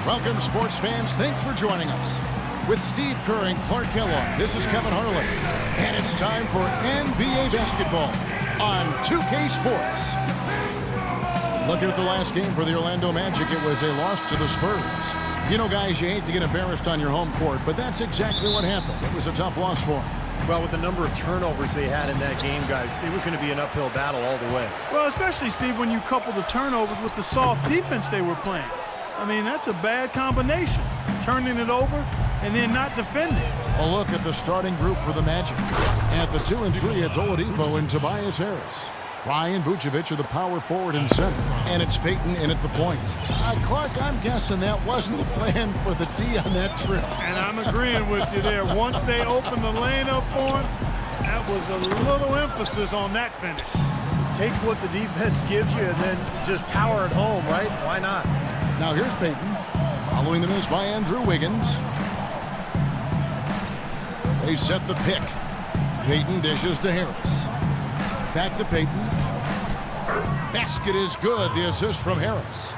Welcome, sports fans. Thanks for joining us. With Steve Kerr and Clark Kellogg, this is Kevin Harlan. And it's time for NBA basketball on 2K Sports. Looking at the last game for the Orlando Magic, it was a loss to the Spurs. You know, guys, you hate to get embarrassed on your home court, but that's exactly what happened. It was a tough loss for them. Well, with the number of turnovers they had in that game, guys, it was going to be an uphill battle all the way. Well, especially, Steve, when you couple the turnovers with the soft defense they were playing. I mean, that's a bad combination. Turning it over and then not defending. A look at the starting group for the Magic. At the 2 and 3, it's Oladipo and Tobias Harris. Fry and Vucevic are the power forward and center. And it's Payton in at the point. Clark, I'm guessing that wasn't the plan for the D on that trip. And I'm agreeing with you there. Once they opened the lane up for him, that was a little emphasis on that finish. Take what the defense gives you and then just power it home, right? Why not? Now here's Payton, following the miss by Andrew Wiggins. They set the pick. Payton dishes to Harris. Back to Payton. Basket is good. The assist from Harris.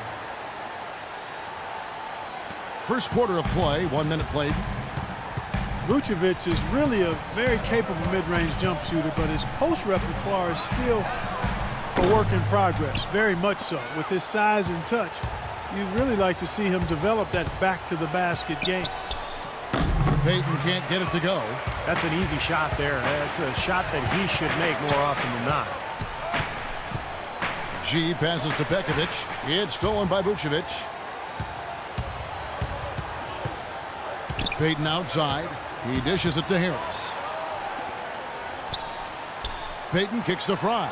First quarter of play, 1 minute played. Vucevic is really a very capable mid-range jump shooter, but his post repertoire is still a work in progress, very much so. With his size and touch, you'd really like to see him develop that back-to-the-basket game. Payton can't get it to go. That's an easy shot there. It's a shot that he should make more often than not. G passes to Pekovic. It's stolen by Vucevic. Payton outside. He dishes it to Harris. Payton kicks to Fry.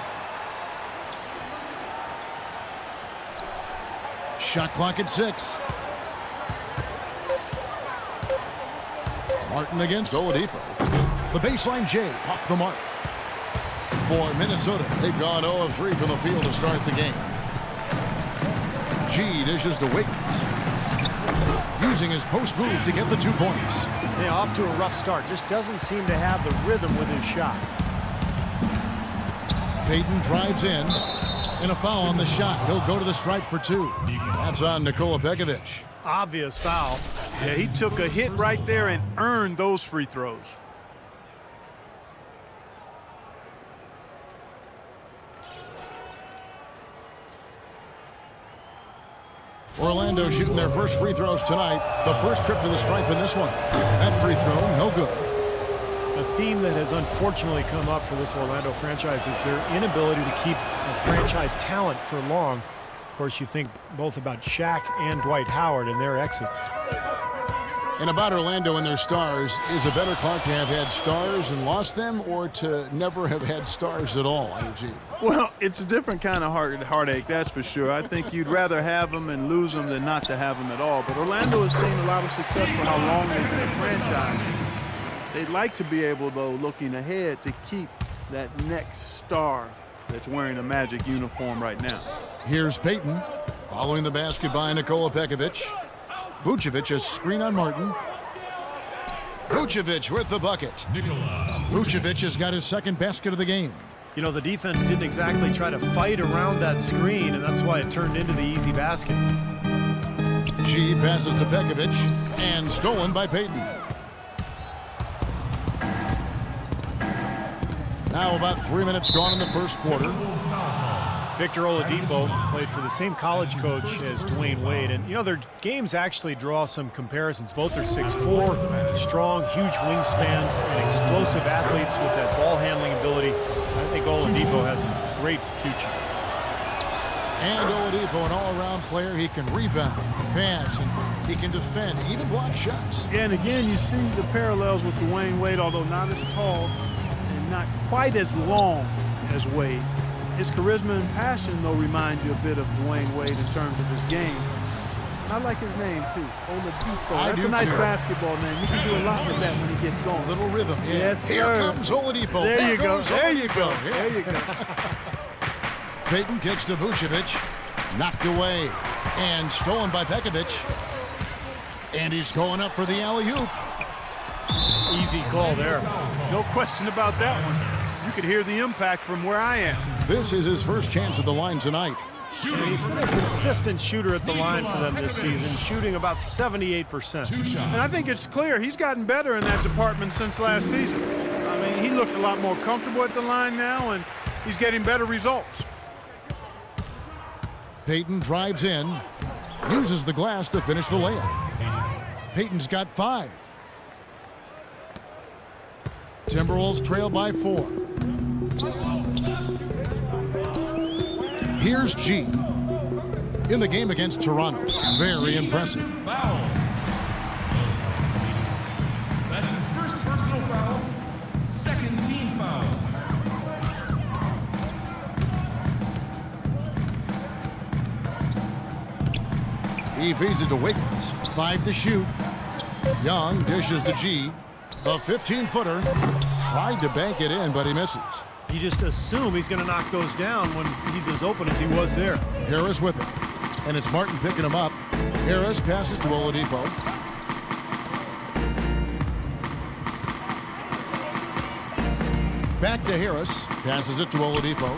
Shot clock at 6. Martin against Oladipo. The baseline J off the mark. For Minnesota, they've gone 0 of 3 from the field to start the game. G dishes to Wiggins. Using his post move to get the 2 points. Yeah, off to a rough start. Just doesn't seem to have the rhythm with his shot. Payton drives in. And a foul on the shot. He'll go to the stripe for 2. That's on Nikola Pekovic. Obvious foul. Yeah, he took a hit right there and earned those free throws. Orlando shooting their first free throws tonight. The first trip to the stripe in this one. That free throw, no good. A theme that has unfortunately come up for this Orlando franchise is their inability to keep a franchise talent for long. Of course, you think both about Shaq and Dwight Howard and their exits. And about Orlando and their stars, is it better, Clark, to have had stars and lost them, or to never have had stars at all on your team? Well, it's a different kind of heartache, that's for sure. I think you'd rather have them and lose them than not to have them at all. But Orlando has seen a lot of success for how long they've been a franchise. They'd like to be able, though, looking ahead, to keep that next star that's wearing a Magic uniform right now. Here's Payton, following the basket by Nikola Pekovic. Vucevic, a screen on Martin. Vucevic with the bucket. Vucevic has got his second basket of the game. You know, the defense didn't exactly try to fight around that screen, and that's why it turned into the easy basket. G passes to Pekovic, and stolen by Payton. Now about 3 minutes gone in the first quarter. Victor Oladipo played for the same college coach as Dwayne Wade. And, you know, their games actually draw some comparisons. Both are 6'4", strong, huge wingspans, and explosive athletes with that ball handling ability. I think Oladipo has a great future. And Oladipo, an all-around player. He can rebound, pass, and he can defend, even block shots. Yeah, and again, you see the parallels with Dwayne Wade, although not as tall and not quite as long as Wade. His charisma and passion, though, remind you a bit of Dwayne Wade in terms of his game. And I like his name, too, Oladipo. That's a nice basketball name. You can do a lot with that when he gets going. A little rhythm. Yeah. Yes, sir. Here comes Oladipo. There you go. There you go. There you go. Payton kicks to Vucevic. Knocked away. And stolen by Pekovic. And he's going up for the alley-oop. Easy call there. No question about that one. You could hear the impact from where I am. This is his first chance at the line tonight. And he's been a consistent shooter at the line for them this season, shooting about 78%. And I think it's clear he's gotten better in that department since last season. I mean, he looks a lot more comfortable at the line now, and he's getting better results. Payton drives in, uses the glass to finish the layup. Payton's got 5. Timberwolves trail by 4. Here's G. In the game against Toronto. Very impressive. Foul. That's his first personal foul. Second team foul. He feeds it to Wiggins. 5 to shoot. Young dishes to G. A 15-footer. Tried to bank it in, but he misses. You just assume he's going to knock those down when he's as open as he was there. Harris with it. And it's Martin picking him up. Harris passes to Oladipo. Back to Harris. Passes it to Oladipo.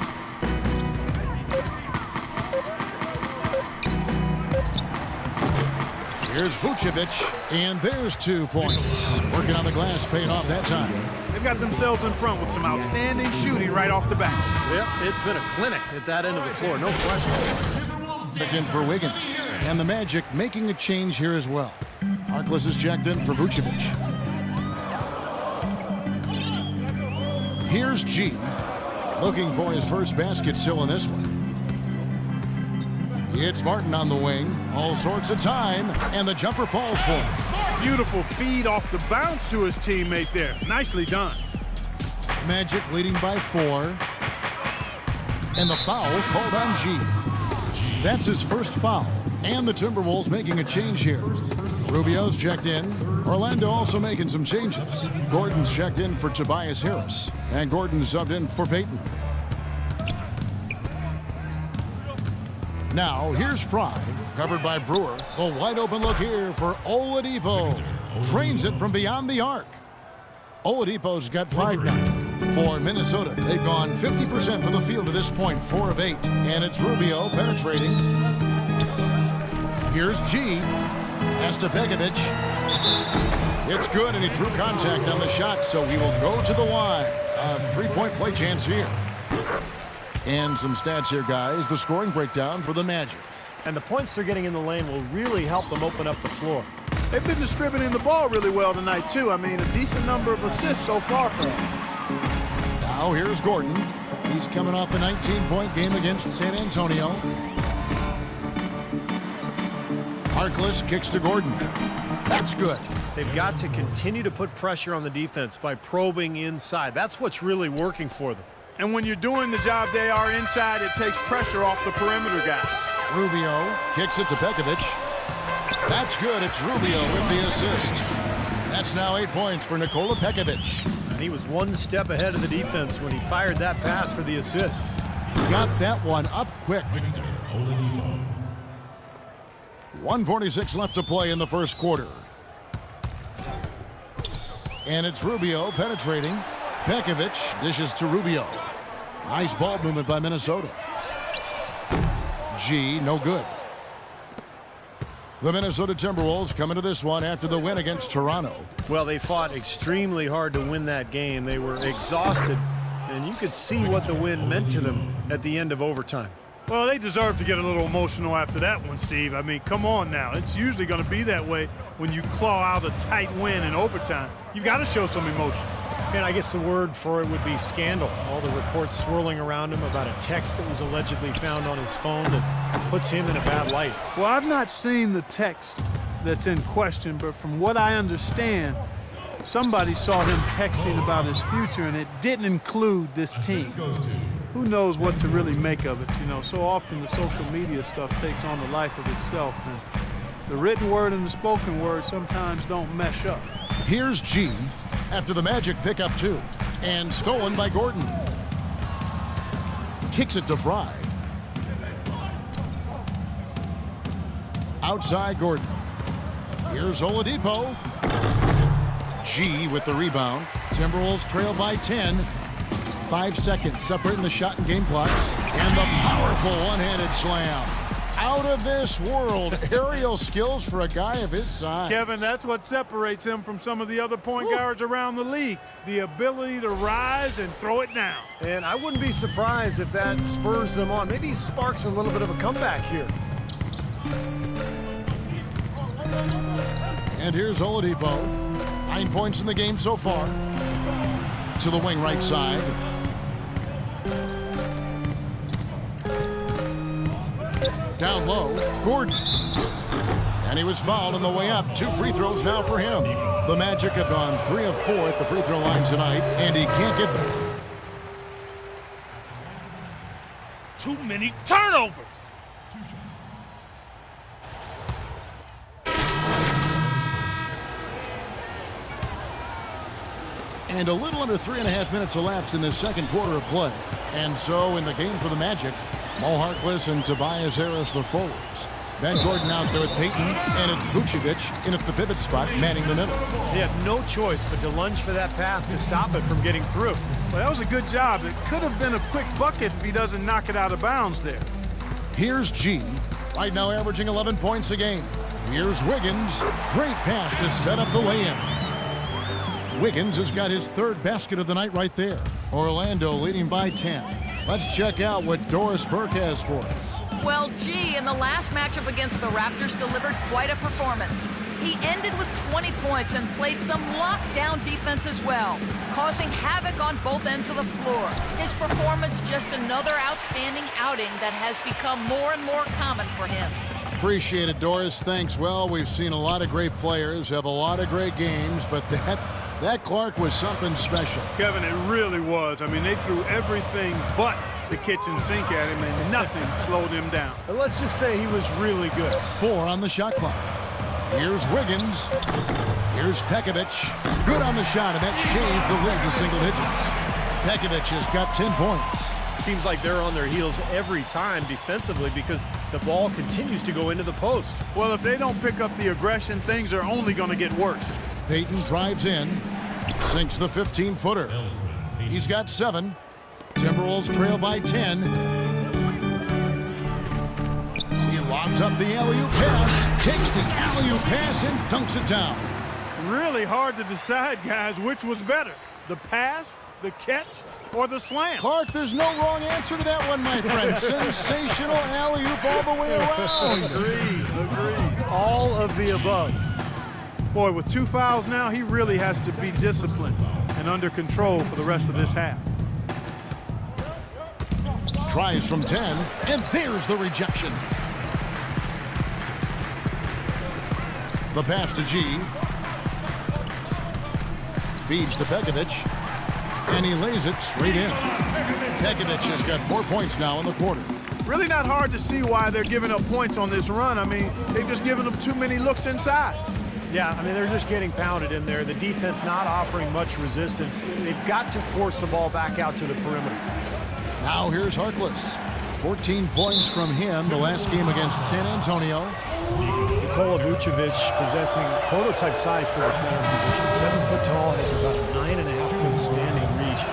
Here's Vucevic, and there's 2 points. Working on the glass, paying off that time. They've got themselves in front with some outstanding shooting right off the bat. Yep, it's been a clinic at that end of the floor, no question. Again for Wiggins. And the Magic making a change here as well. Harkless is checked in for Vucevic. Here's G. Looking for his first basket still in this one. It's Martin on the wing. All sorts of time. And the jumper falls for him. Beautiful feed off the bounce to his teammate there. Nicely done. Magic leading by 4. And the foul called on G. That's his first foul. And the Timberwolves making a change here. Rubio's checked in. Orlando also making some changes. Gordon's checked in for Tobias Harris. And Gordon subbed in for Payton. Now, here's Fry, covered by Brewer. A wide open look here for Oladipo. Drains it from beyond the arc. Oladipo's got 5 now. For Minnesota, they've gone 50% from the field to this point, 4 of 8. And it's Rubio penetrating. Here's G. Pass to Pekovic. It's good, and he drew contact on the shot, so he will go to the line. A 3-point play chance here. And some stats here, guys. The scoring breakdown for the Magic. And the points they're getting in the lane will really help them open up the floor. They've been distributing the ball really well tonight, too. I mean, a decent number of assists so far for them. Now here's Gordon. He's coming off a 19-point game against San Antonio. Harkless kicks to Gordon. That's good. They've got to continue to put pressure on the defense by probing inside. That's what's really working for them. And when you're doing the job they are inside, it takes pressure off the perimeter guys. Rubio kicks it to Pekovic. That's good. It's Rubio with the assist. That's now 8 points for Nikola Pekovic. And he was one step ahead of the defense when he fired that pass for the assist. Got that one up quick. 1:46 left to play in the first quarter. And it's Rubio penetrating. Pekovic dishes to Rubio. Nice ball movement by Minnesota. G, no good. The Minnesota Timberwolves come into this one after the win against Toronto. Well, they fought extremely hard to win that game. They were exhausted, and you could see what the win meant to them at the end of overtime. Well, they deserve to get a little emotional after that one, Steve. I mean, come on now. It's usually going to be that way when you claw out a tight win in overtime. You've got to show some emotion. And I guess the word for it would be scandal. All the reports swirling around him about a text that was allegedly found on his phone that puts him in a bad light. Well, I've not seen the text that's in question, but from what I understand, somebody saw him texting about his future, and it didn't include this team. Who knows what to really make of it? You know, so often the social media stuff takes on a life of itself, and the written word and the spoken word sometimes don't mesh up. Here's G after the Magic pick up 2. And stolen by Gordon. Kicks it to Fry. Outside Gordon. Here's Oladipo. G with the rebound. Timberwolves trail by 10. 5 seconds separating the shot and game clocks. And the powerful one-handed slam. Out of this world aerial skills for a guy of his size. Kevin, that's what separates him from some of the other point guards around the league. The ability to rise and throw it down. And I wouldn't be surprised if that spurs them on. Maybe he sparks a little bit of a comeback here. And here's Oladipo. 9 points in the game so far. To the wing right side. Down low, Gordon. And he was fouled on the way up. 2 free throws now for him. The Magic have gone 3 of 4 at the free throw line tonight, and he can't get them. Too many turnovers. And a little under 3.5 minutes elapsed in this second quarter of play. And so in the game for the Magic, Mo Harkless and Tobias Harris, the forwards. Ben Gordon out there with Payton, and it's Vucevic in at the pivot spot, manning the middle. They had no choice but to lunge for that pass to stop it from getting through. Well, that was a good job. It could have been a quick bucket if he doesn't knock it out of bounds there. Here's G, right now averaging 11 points a game. Here's Wiggins, great pass to set up the lay-in. Wiggins has got his 3rd basket of the night right there. Orlando leading by 10. Let's check out what Doris Burke has for us. Well, G, in the last matchup against the Raptors, delivered quite a performance. He ended with 20 points and played some lockdown defense as well, causing havoc on both ends of the floor. His performance just another outstanding outing that has become more and more common for him. Appreciate it, Doris. Thanks. Well, we've seen a lot of great players have a lot of great games, but that Clark was something special. Kevin, it really was. I mean, they threw everything but the kitchen sink at him, and nothing slowed him down. But let's just say he was really good. 4 on the shot clock. Here's Wiggins. Here's Pekovic. Good on the shot, and that shaves the lead to single digits. Pekovic has got 10 points. Seems like they're on their heels every time defensively because the ball continues to go into the post. Well, if they don't pick up the aggression, things are only going to get worse. Payton drives in, sinks the 15-footer. He's got 7. Timberwolves trail by 10. He lobs up the alley-oop pass, takes the alley-oop pass and dunks it down. Really hard to decide, guys, which was better, the pass, the catch, or the slam. Clark, there's no wrong answer to that one, my friend. Sensational alley-oop all the way around. Agreed. All of the above. Boy, with 2 fouls now, he really has to be disciplined and under control for the rest of this half. Tries from 10, and there's the rejection. The pass to G. Feeds to Pekovic, and he lays it straight in. Pekovic has got 4 points now in the quarter. Really not hard to see why they're giving up points on this run. I mean, they've just given them too many looks inside. Yeah, I mean, they're just getting pounded in there. The defense not offering much resistance. They've got to force the ball back out to the perimeter. Now here's Harkless. 14 points from him the last game against San Antonio. Nikola Vucevic possessing prototype size for the center position. 7 foot tall, has about a 9.5 foot standing reach.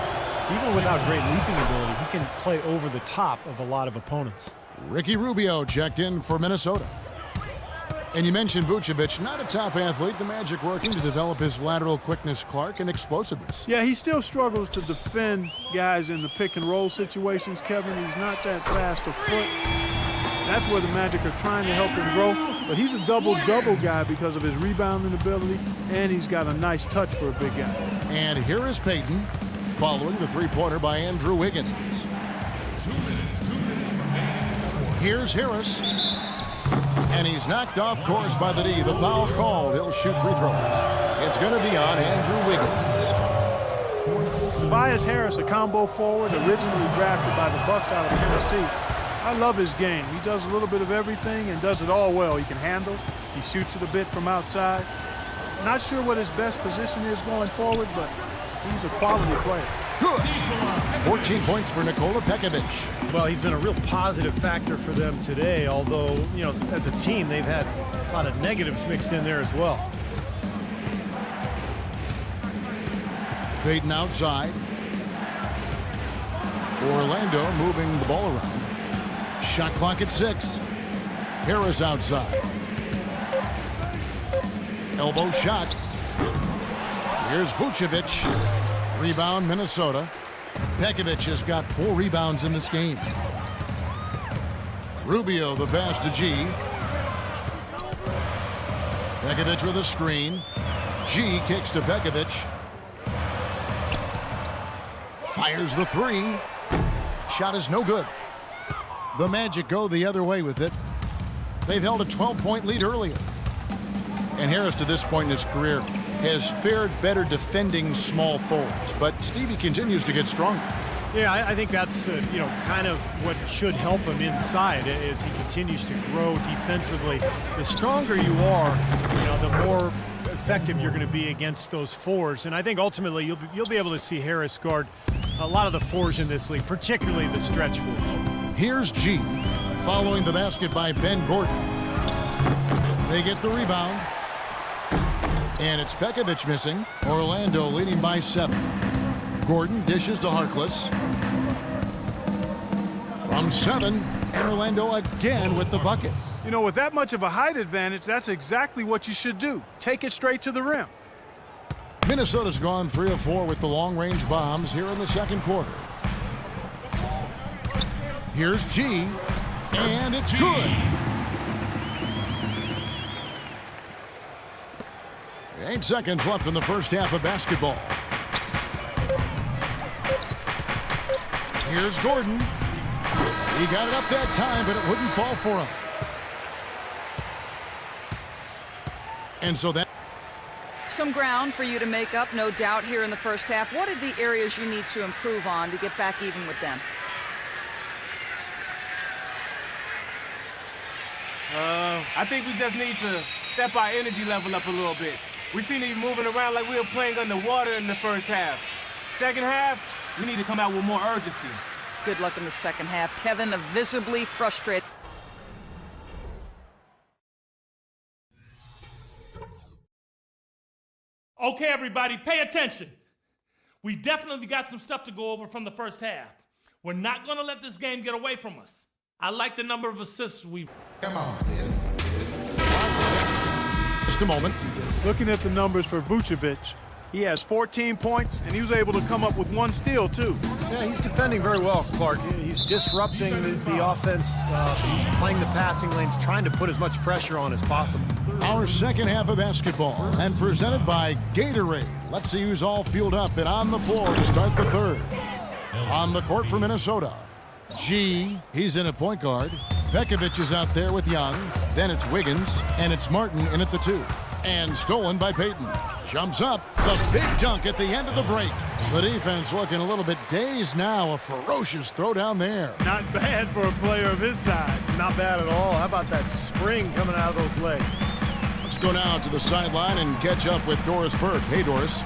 Even without great leaping ability, he can play over the top of a lot of opponents. Ricky Rubio checked in for Minnesota. And you mentioned Vucevic, not a top athlete. The Magic working to develop his lateral quickness, Clark, and explosiveness. Yeah, he still struggles to defend guys in the pick and roll situations, Kevin. He's not that fast of foot. That's where the Magic are trying to help him grow. But he's a double-double guy because of his rebounding ability, and he's got a nice touch for a big guy. And here is Payton, following the three-pointer by Andrew Wiggins. 2 minutes remaining. Here's Harris. And he's knocked off course by the D. The foul called. He'll shoot free throws. It's going to be on Andrew Wiggins. Tobias Harris, a combo forward, originally drafted by the Bucks out of Tennessee. I love his game. He does a little bit of everything and does it all well. He can handle. He shoots it a bit from outside. Not sure what his best position is going forward, but he's a quality player. Good. 14 points for Nikola Pekovic. Well, he's been a real positive factor for them today, although, you know, as a team, they've had a lot of negatives mixed in there as well. Payton outside. Orlando moving the ball around. Shot clock at 6. Harris outside. Elbow shot. Here's Vucevic. Rebound, Minnesota. Pekovic has got 4 rebounds in this game. Rubio the pass to G. Pekovic with a screen. G kicks to Pekovic. Fires the 3. Shot is no good. The Magic go the other way with it. They've held a 12-point lead earlier. And Harris, to this point in his career, has fared better defending small forwards. But Stevie continues to get stronger. Yeah, I think that's, kind of what should help him inside as he continues to grow defensively. The stronger you are, the more effective you're going to be against those fours. And I think ultimately you'll be able to see Harris guard a lot of the fours in this league, particularly the stretch fours. Here's G, following the basket by Ben Gordon. They get the rebound. And it's Pekovic missing. Orlando leading by 7. Gordon dishes to Harkless. From 7, Orlando again with the bucket. With that much of a height advantage, that's exactly what you should do. Take it straight to the rim. Minnesota's gone 3 of 4 with the long-range bombs here in the second quarter. Here's G, and it's good. 8 seconds left in the first half of basketball. Here's Gordon. He got it up that time, but it wouldn't fall for him. And so that... Some ground for you to make up, no doubt, here in the first half. What are the areas you need to improve on to get back even with them? I think we just need to step our energy level up a little bit. We seem to be moving around like we were playing underwater in the first half. Second half, we need to come out with more urgency. Good luck in the second half. Kevin visibly frustrated. Okay, everybody, pay attention. We definitely got some stuff to go over from the first half. We're not going to let this game get away from us. I like the number of assists we... Come on. Just a moment. Looking at the numbers for Vucevic, he has 14 points, and he was able to come up with 1 steal, too. Yeah, he's defending very well, Clark. He's disrupting the offense. He's playing the passing lanes, trying to put as much pressure on as possible. Our second half of basketball, and presented by Gatorade. Let's see who's all fueled up and on the floor to start the third. On the court for Minnesota, G, he's in at point guard. Pekovic is out there with Young. Then it's Wiggins, and it's Martin in at the 2. And stolen by Payton. Jumps up. The big dunk at the end of the break. The defense looking a little bit dazed now. A ferocious throw down there. Not bad for a player of his size. Not bad at all. How about that spring coming out of those legs? Let's go now to the sideline and catch up with Doris Burke. Hey, Doris.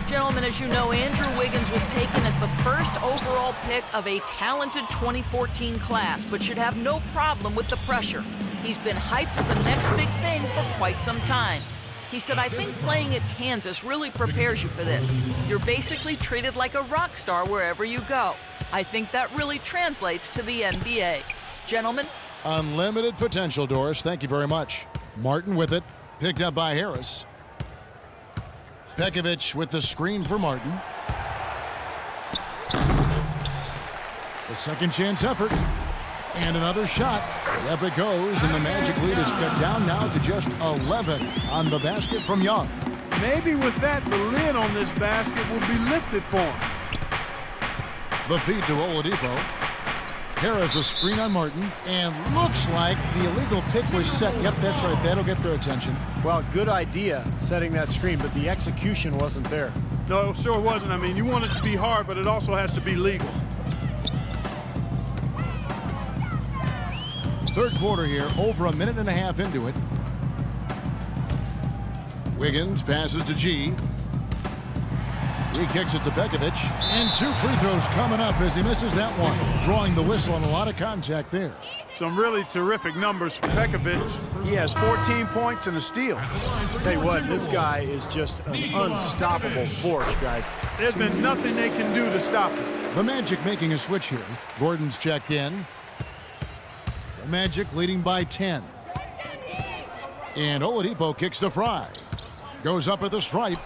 Gentlemen, as you know, Andrew Wiggins was taken as the first overall pick of a talented 2014 class, but should have no problem with the pressure. He's been hyped as the next big thing for quite some time. He said, I think playing at Kansas really prepares you for this. You're basically treated like a rock star wherever you go. I think that really translates to the NBA. Gentlemen? Unlimited potential, Doris. Thank you very much. Martin with it. Picked up by Harris. Pekovic with the screen for Martin. The second chance effort. And another shot. Up it goes, and the Magic lead is cut down now to just 11 on the basket from Young. Maybe with that, the lid on this basket will be lifted for him. The feed to Oladipo. Harris a screen on Martin, and looks like the illegal pick was set. Yep, that's right. That'll get their attention. Well, good idea setting that screen, but the execution wasn't there. No, it sure wasn't. I mean, you want it to be hard, but it also has to be legal. Third quarter here, over a minute and a half into it. Wiggins passes to G. He kicks it to Pekovic. And 2 free throws coming up as he misses that one. Drawing the whistle and a lot of contact there. Some really terrific numbers for Pekovic. He has 14 points and a steal. I'll tell you what, this guy is just an unstoppable force, guys. There's been nothing they can do to stop him. The Magic making a switch here. Gordon's checked in. The Magic leading by 10. And Oladipo kicks to Fry. Goes up at the stripe.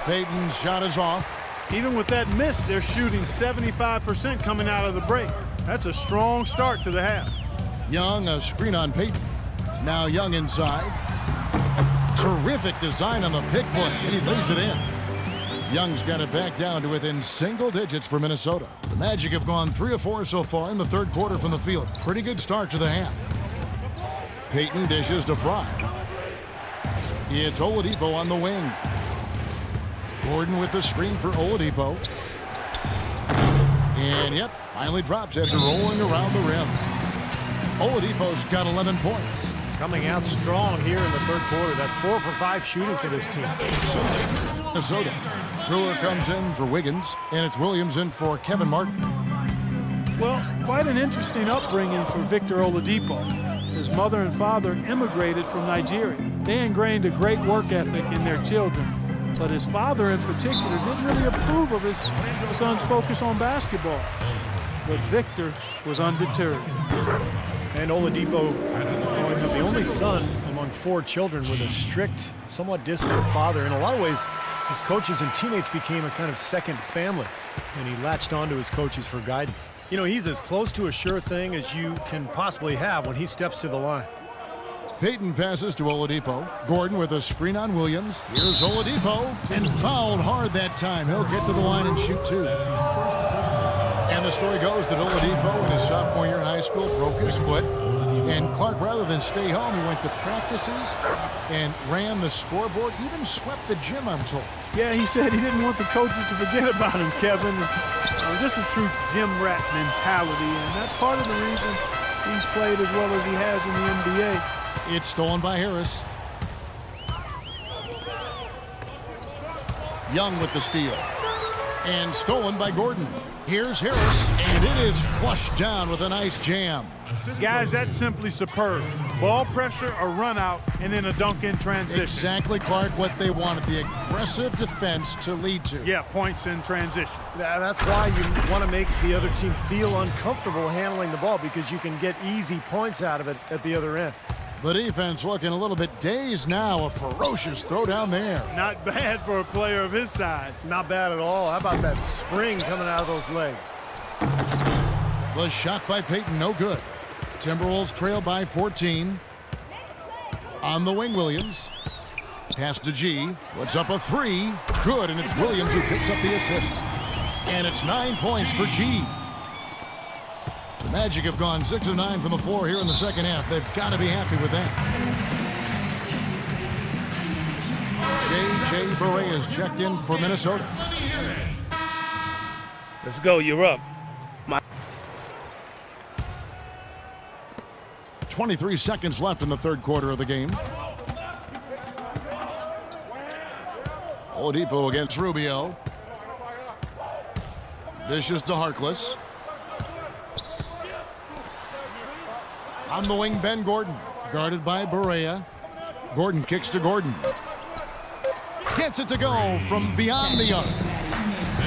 Payton's shot is off. Even with that miss, they're shooting 75% coming out of the break. That's a strong start to the half. Young, a screen on Payton. Now Young inside. Terrific design on the pick play, and he lays it in. Young's got it back down to within single digits for Minnesota. The Magic have gone 3 of 4 so far in the third quarter from the field. Pretty good start to the half. Payton dishes to Fry. It's Oladipo on the wing. Gordon with the screen for Oladipo. And yep, finally drops after rolling around the rim. Oladipo's got 11 points. Coming out strong here in the third quarter. That's 4 for 5 shooting for this team. Minnesota. Brewer comes in for Wiggins, and it's Williams in for Kevin Martin. Well, quite an interesting upbringing for Victor Oladipo. His mother and father immigrated from Nigeria. They ingrained a great work ethic in their children, but his father in particular didn't really approve of his son's focus on basketball. But Victor was undeterred. And Oladipo, the only son among 4 children with a strict, somewhat distant father. In a lot of ways, his coaches and teammates became a kind of second family, and he latched on to his coaches for guidance. You know, he's as close to a sure thing as you can possibly have when he steps to the line. Payton passes to Oladipo. Gordon with a screen on Williams. Here's Oladipo, and fouled hard that time. He'll get to the line and shoot 2. And the story goes that Oladipo, in his sophomore year in high school, broke his foot. And Clark, rather than stay home, he went to practices and ran the scoreboard, even swept the gym, I'm told. Yeah, he said he didn't want the coaches to forget about him, Kevin. Just a true gym rat mentality, and that's part of the reason he's played as well as he has in the NBA. It's stolen by Harris. Young with the steal. And stolen by Gordon. Here's Harris, and it is flushed down with a nice jam. Guys, that's simply superb. Ball pressure, a run out, and then a dunk in transition. Exactly, Clark, what they wanted, the aggressive defense to lead to. Yeah, points in transition. That's why you want to make the other team feel uncomfortable handling the ball, because you can get easy points out of it at the other end. The defense looking a little bit dazed now. A ferocious throw down there. Not bad for a player of his size. Not bad at all. How about that spring coming out of those legs? The shot by Payton, no good. Timberwolves trail by 14. On the wing, Williams. Pass to G. Puts up a 3. Good, and it's Williams who picks up the assist. And it's 9 points for G. The Magic have gone 6 of 9 from the floor here in the second half. They've got to be happy with that. J.J. Barea is checked in for Minnesota. Let's go, you're up. 23 seconds left in the third quarter of the game. Oladipo against Rubio. Dishes to Harkless. On the wing, Ben Gordon. Guarded by Barea. Gordon kicks to Gordon. Gets it to go from beyond the arc.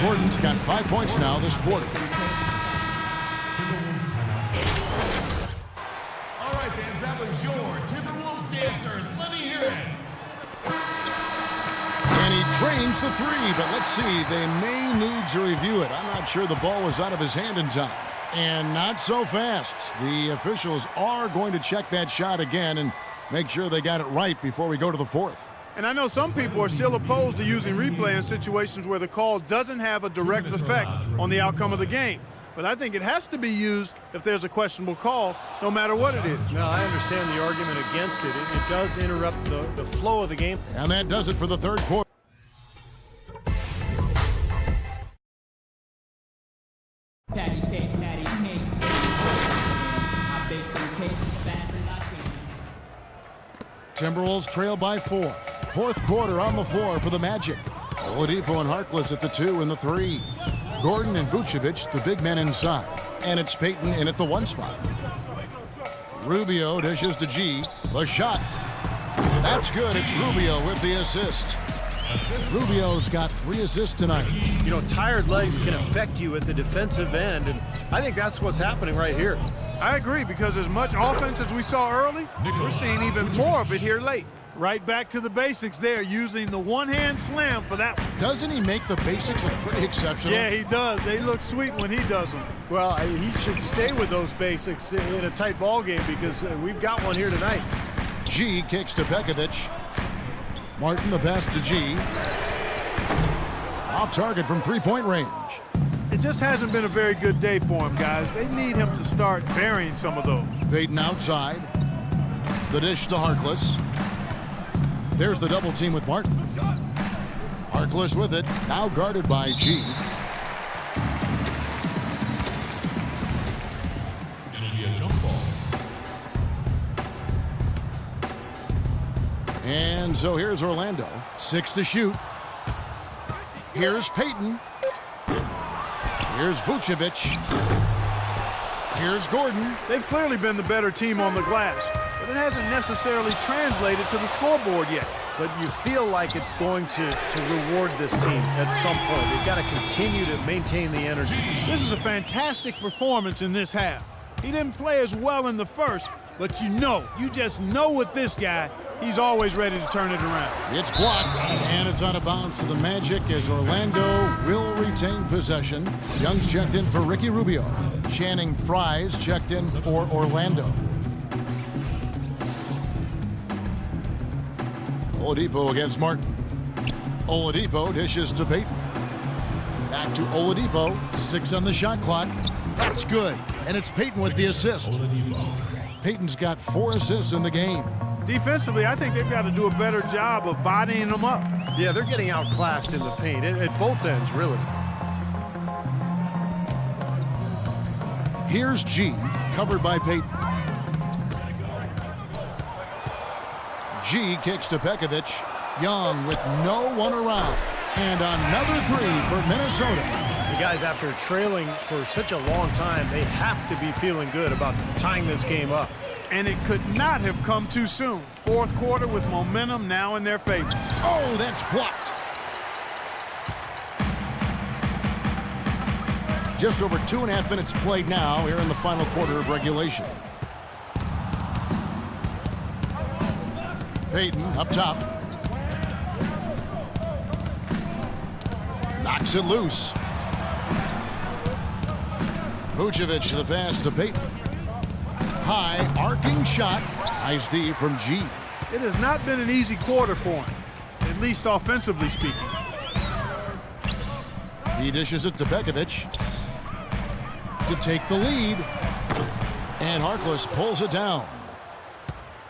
Gordon's got 5 points now this quarter. All right, fans, that was your Timberwolves dancers. Let me hear it. And he drains the 3, but let's see. They may need to review it. I'm not sure the ball was out of his hand in time. And not so fast. The officials are going to check that shot again and make sure they got it right before we go to the fourth. And I know some people are still opposed to using replay in situations where the call doesn't have a direct effect on the outcome of the game. But I think it has to be used if there's a questionable call, no matter what it is. No, I understand the argument against it. It does interrupt the flow of the game. And that does it for the third quarter. Patty cake, patty cake. I bake some cake as fast as I can. Timberwolves trail by 4. Fourth quarter on the floor for the Magic. Oladipo and Harkless at the 2 and the 3. Gordon and Vucevic, the big men inside. And it's Payton in at the 1 spot. Rubio dishes to G. The shot. That's good. It's Rubio with the assist. Rubio's got 3 assists tonight. You know, tired legs can affect you at the defensive end, and I think that's what's happening right here. I agree, because as much offense as we saw early, we're seeing even more of it here late. Right back to the basics there, using the one-hand slam for that one. Doesn't he make the basics look pretty exceptional? Yeah, he does. They look sweet when he does them. Well, he should stay with those basics in a tight ball game, because we've got one here tonight. G kicks to Pekovic. Martin the pass to G. Off target from three-point range. It just hasn't been a very good day for him, guys. They need him to start varying some of those. Payton outside. The dish to Harkless. There's the double team with Martin. Harkless with it, now guarded by G. It'll be a jump ball. And so here's Orlando. 6 to shoot. Here's Payton. Here's Vucevic. Here's Gordon. They've clearly been the better team on the glass, but it hasn't necessarily translated to the scoreboard yet. But you feel like it's going to reward this team at some point. They've got to continue to maintain the energy. This is a fantastic performance in this half. He didn't play as well in the first, but you just know with this guy, he's always ready to turn it around. It's blocked, and it's out of bounds to the Magic as Orlando will retain possession. Young's checked in for Ricky Rubio. Channing Frye's checked in for Orlando. Oladipo against Martin. Oladipo dishes to Payton. Back to Oladipo. 6 on the shot clock. That's good. And it's Payton with the assist. Payton's got 4 assists in the game. Defensively, I think they've got to do a better job of bodying them up. Yeah, they're getting outclassed in the paint at both ends, really. Here's G, covered by Payton. G kicks to Pekovic. Young with no one around. And another 3 for Minnesota. The guys, after trailing for such a long time, they have to be feeling good about tying this game up. And it could not have come too soon. Fourth quarter with momentum now in their favor. Oh, that's blocked. Just over 2.5 minutes played now here in the final quarter of regulation. Payton up top. Knocks it loose. Vucevic the pass to Payton. High arcing shot. Nice D from G. It has not been an easy quarter for him, at least offensively speaking. He dishes it to Pekovic to take the lead. And Harkless pulls it down.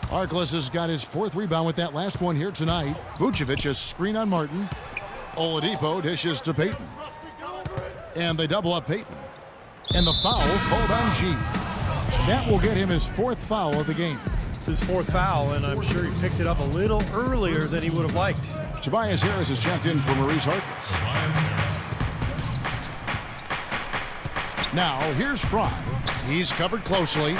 Harkless has got his 4th rebound with that last one here tonight. Vucevic a screen on Martin. Oladipo dishes to Payton. And they double up Payton. And the foul called on G. That will get him his 4th foul of the game. It's his 4th foul, and I'm sure he picked it up a little earlier than he would have liked. Tobias Harris is checked in for Maurice Harkless. Now, here's Frye. He's covered closely.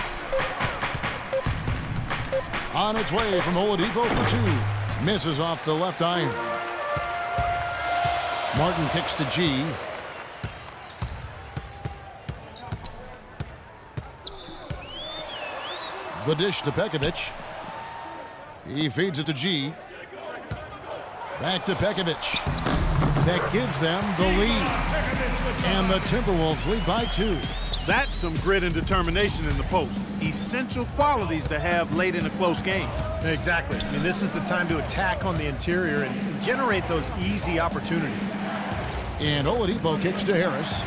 On its way from Oladipo for 2. Misses off the left iron. Martin kicks to G. The dish to Pekovic. He feeds it to G. Back to Pekovic. That gives them the lead. And the Timberwolves lead by 2. That's some grit and determination in the post. Essential qualities to have late in a close game. Exactly. I mean, this is the time to attack on the interior and generate those easy opportunities. And Oladipo kicks to Harris.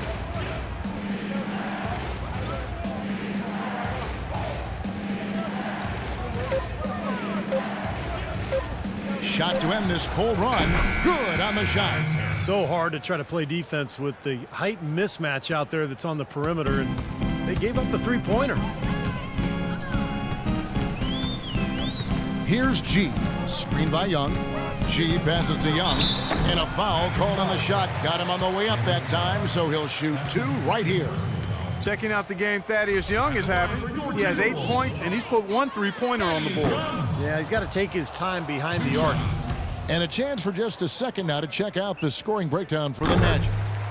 Shot to end this cold run. Good on the shot. So hard to try to play defense with the height mismatch out there that's on the perimeter, and they gave up the 3-pointer. Here's G. Screened by Young. G passes to Young. And a foul called on the shot. Got him on the way up that time, so he'll shoot 2 right here. Checking out the game Thaddeus Young is having. He has 8 points, and he's put 1 3-pointer on the board. Yeah, he's got to take his time behind the arc. And a chance for just a second now to check out the scoring breakdown for the Magic.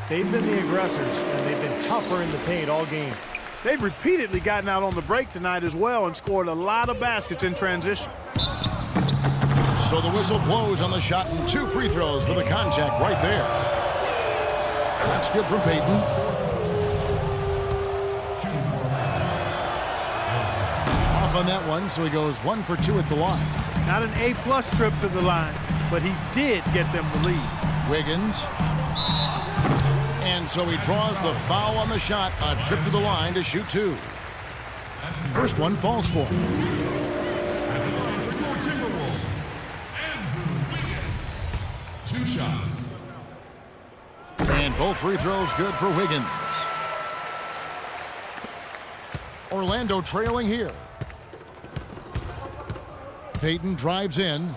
They've been the aggressors, and they've been tougher in the paint all game. They've repeatedly gotten out on the break tonight as well and scored a lot of baskets in transition. So the whistle blows on the shot and 2 free throws for the contact right there. That's good from Payton. Off on that one, so he goes 1 for 2 at the line. Not an A-plus trip to the line, but he did get them the lead. Wiggins. And so he draws the foul on the shot. A trip to the line to shoot 2. First one falls for him. Two shots. And both free throws good for Wiggins. Orlando trailing here. Payton drives in.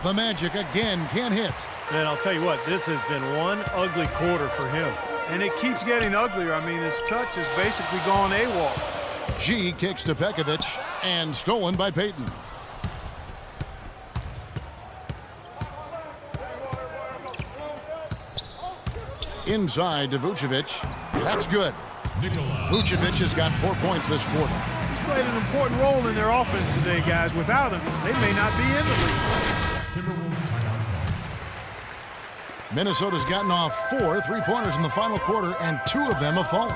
The Magic again can't hit. And I'll tell you what, this has been one ugly quarter for him. And it keeps getting uglier. I mean, his touch has basically gone AWOL. G kicks to Pekovic and stolen by Payton. Inside to Vucevic. That's good. Vucevic has got 4 points this quarter. He's played an important role in their offense today, guys. Without him, they may not be in the league. Minnesota's gotten off 4 3-pointers in the final quarter, and 2 of them have fallen.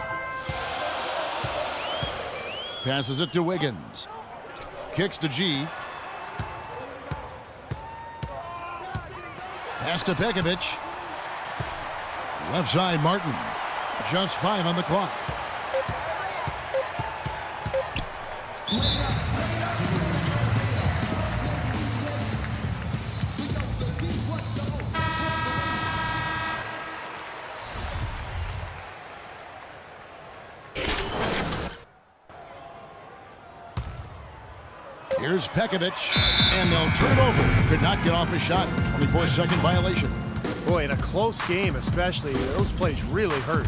Passes it to Wiggins. Kicks to G. Pass to Pekovic. Left side, Martin. Just 5 on the clock. Here's Pekovic, and they'll turn it over. Could not get off his shot. 24-second violation. Boy, in a close game especially, those plays really hurt.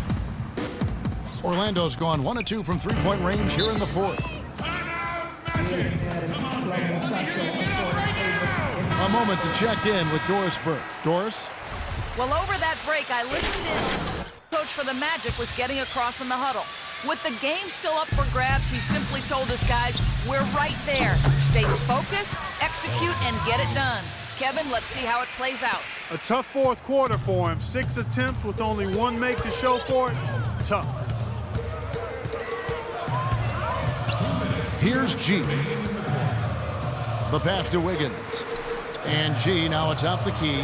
Orlando's gone 1 of 2 from 3-point range here in the 4th. A moment to check in with Doris Burke. Doris? Well, over that break, I listened in. Coach for the Magic was getting across in the huddle. With the game still up for grabs, he simply told his guys, we're right there. Stay focused, execute, and get it done. Kevin, let's see how it plays out. A tough 4th quarter for him. 6 attempts with only 1 make to show for it. Tough. Here's G. The pass to Wiggins. And G now atop the key.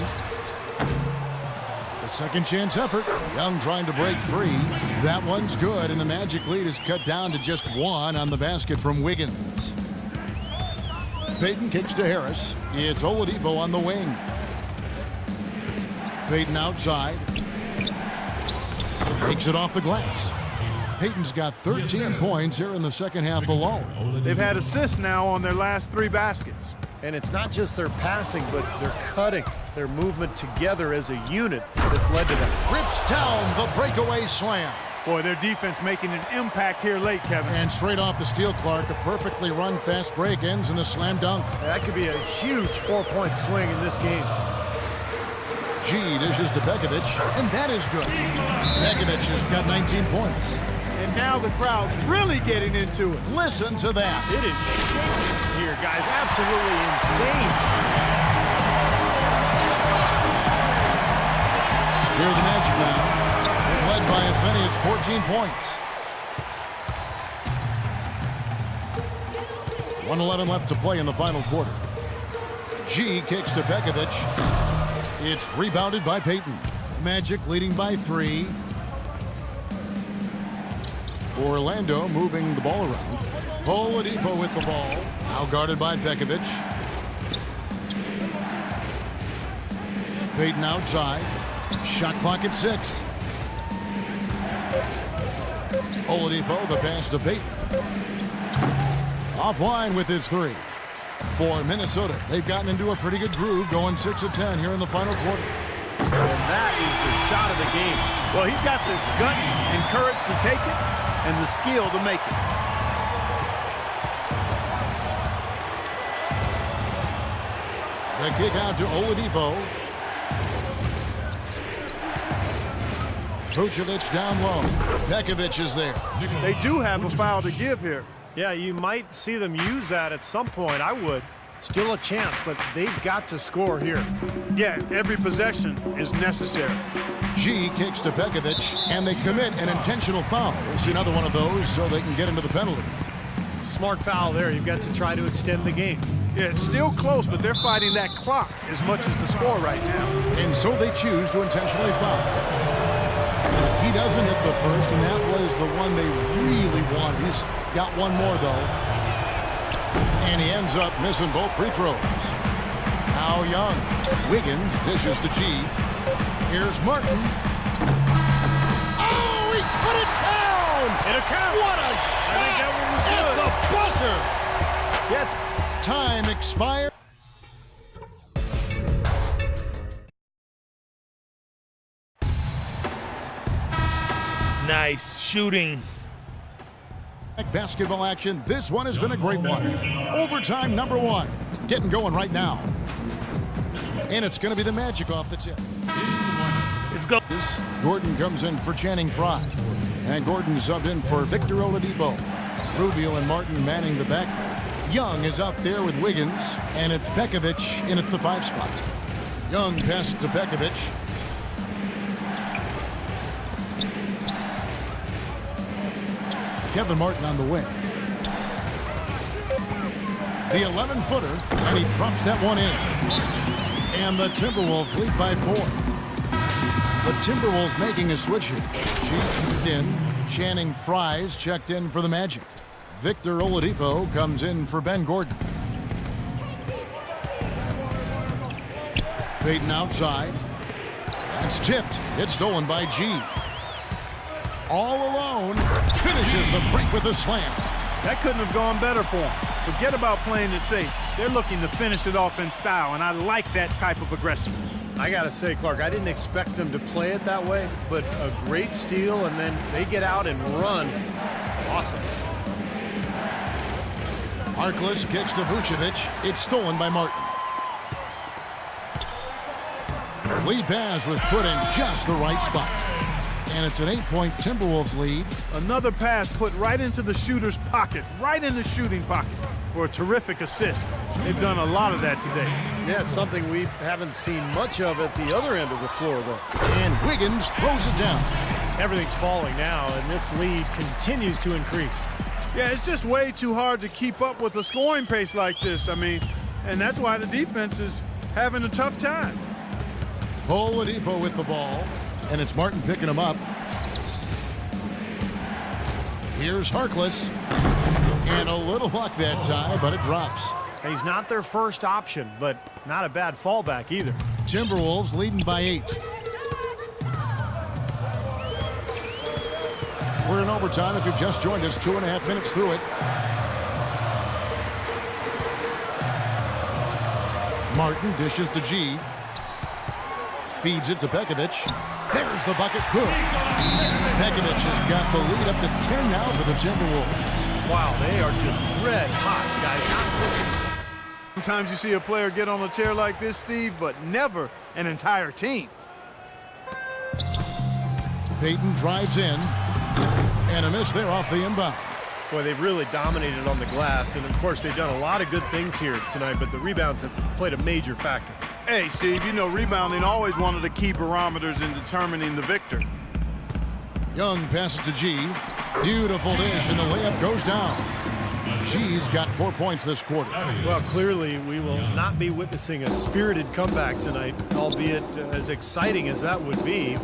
A second chance effort. Young trying to break free. That one's good, and the Magic lead is cut down to just 1 on the basket from Wiggins. Payton kicks to Harris. It's Oladipo on the wing. Payton outside. Takes it off the glass. Payton's got 13 points here in the second half alone. They've had assists now on their last 3 baskets. And it's not just their passing, but their cutting, their movement together as a unit that's led to that. Rips down the breakaway slam. Boy, their defense making an impact here late, Kevin. And straight off the steal, Clark, a perfectly run fast break ends in a slam dunk. That could be a huge 4-point swing in this game. G dishes to Pekovic, and that is good. Pekovic has got 19 points. And now the crowd really getting into it. Listen to that. It is shaking here, guys. Absolutely insane. Here are the Magic now. They've led by as many as 14 points. 1:11 left to play in the final quarter. G kicks to Pekovic. It's rebounded by Payton. Magic leading by 3. Orlando moving the ball around. Oladipo with the ball. Now guarded by Pekovic. Payton outside. Shot clock at 6. Oladipo, the pass to Payton. Offline with his 3. For Minnesota, they've gotten into a pretty good groove, going 6 of 10 here in the final quarter. And that is the shot of the game. Well, he's got the guts and courage to take it and the skill to make it. The kick out to Oladipo. Vucevic down low. Pekovic is there. They do have a foul to give here. Yeah, you might see them use that at some point. I would. Still a chance, but they've got to score here. Yeah, every possession is necessary. G kicks to Pekovic, and they commit an intentional foul. We'll see another one of those so they can get into the penalty. Smart foul there. You've got to try to extend the game. Yeah, it's still close, but they're fighting that clock as much as the score right now. And so they choose to intentionally foul. He doesn't hit the first, and that was the one they really wanted. He's got one more, though. And he ends up missing both free throws. Now Young. Wiggins dishes to G. Here's Martin. Oh, he put it down! And a count. What a shot! I think that one was at the buzzer! Yeah, it's Time expired. Nice shooting. Basketball action. This one has been a great one. Overtime number 1. Getting going right now. And it's going to be the Magic off the tip. Let's go. Gordon comes in for Channing Frye. And Gordon subbed in for Victor Oladipo. Rubio and Martin manning the back. Young is out there with Wiggins. And it's Pekovic in at the 5 spot. Young passes to Pekovic. Kevin Martin on the wing. The 11-footer, and he drops that one in. And the Timberwolves lead by 4. The Timberwolves making a switch here. Cheeked in. Channing Frye's checked in for the Magic. Victor Oladipo comes in for Ben Gordon. Payton outside. It's tipped. It's stolen by G. All alone, finishes the break with a slam. That couldn't have gone better for them. Forget about playing it safe. They're looking to finish it off in style, and I like that type of aggressiveness. I got to say, Clark, I didn't expect them to play it that way, but a great steal, and then they get out and run. Awesome. Harkless kicks to Vucevic. It's stolen by Martin. Lead pass was put in just the right spot. And it's an 8-point Timberwolves lead. Another pass put right into the shooter's pocket, right in the shooting pocket for a terrific assist. They've done a lot of that today. Yeah, it's something we haven't seen much of at the other end of the floor, though. And Wiggins throws it down. Everything's falling now, and this lead continues to increase. Yeah, it's just way too hard to keep up with a scoring pace like this. I mean, and that's why the defense is having a tough time. Oladipo with the ball. And it's Martin picking him up. Here's Harkless. And a little luck that time, but it drops. He's not their first option, but not a bad fallback either. Timberwolves leading by 8. We're in overtime. If you've just joined us, 2.5 minutes through it. Martin dishes to G. Feeds it to Pekovic. There's the bucket. Good. Pekovic has got the lead up to 10 now for the Timberwolves. Wow, they are just red hot, guys. Sometimes you see a player get on a tear like this, Steve, but never an entire team. Payton drives in. And a miss there off the inbound. Boy, they've really dominated on the glass, and of course they've done a lot of good things here tonight, but the rebounds have played a major factor. Hey, Steve, you know rebounding always one of the key barometers in determining the victor. Young passes to G. Beautiful dish, and the layup goes down. G's got 4 points this quarter. Well, clearly we will not be witnessing a spirited comeback tonight, albeit as exciting as that would be.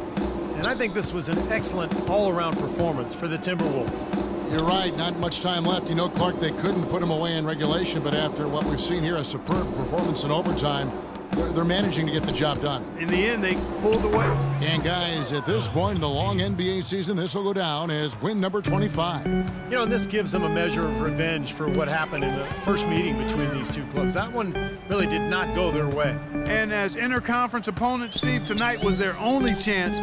And I think this was an excellent all-around performance for the Timberwolves. You're right, not much time left. You know, Clark, they couldn't put him away in regulation, but after what we've seen here, a superb performance in overtime, they're managing to get the job done. In the end, they pulled away. And guys, at this point in the long NBA season, this will go down as win number 25. You know, and this gives them a measure of revenge for what happened in the first meeting between these two clubs. That one really did not go their way. And as interconference opponents, Steve, tonight was their only chance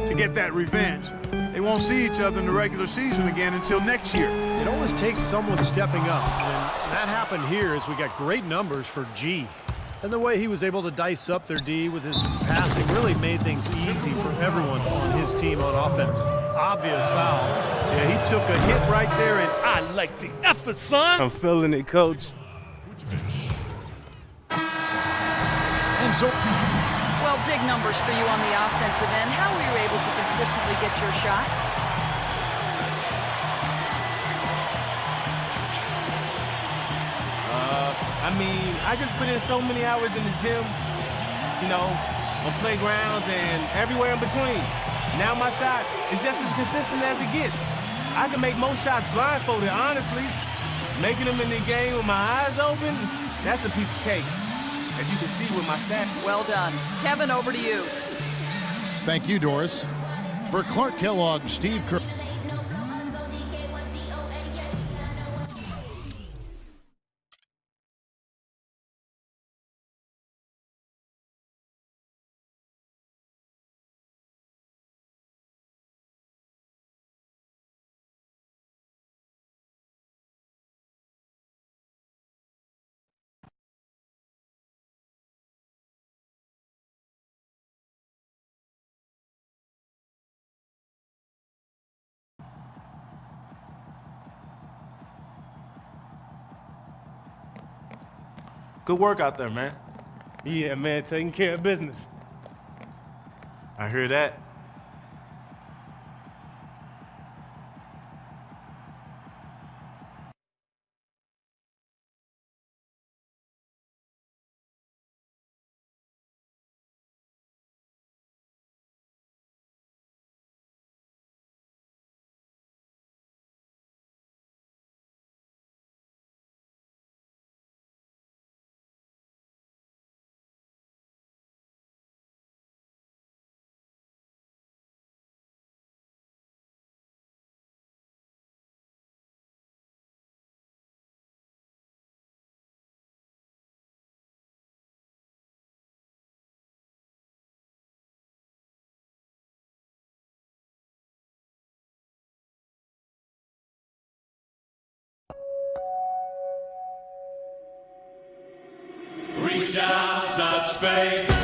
to get that revenge. They won't see each other in the regular season again until next year. It always takes someone stepping up, and that happened here as we got great numbers for G. And the way he was able to dice up their D with his passing really made things easy for everyone on his team on offense. Obvious foul. Yeah, he took a hit right there, and I like the effort, son. I'm feeling it, coach. And so, Well, big numbers for you on the offensive end. How were you able to consistently get your shot? I mean, I just put in so many hours in the gym, you know, on playgrounds and everywhere in between. Now my shot is just as consistent as it gets. I can make most shots blindfolded, honestly. Making them in the game with my eyes open, that's a piece of cake, as you can see with my stat. Well done. Kevin, over to you. thank you, Doris. For Clark Kellogg, Steve Kerr. Good work out there, man. Yeah, man, taking care of business. I hear that. Reach out, touch faith.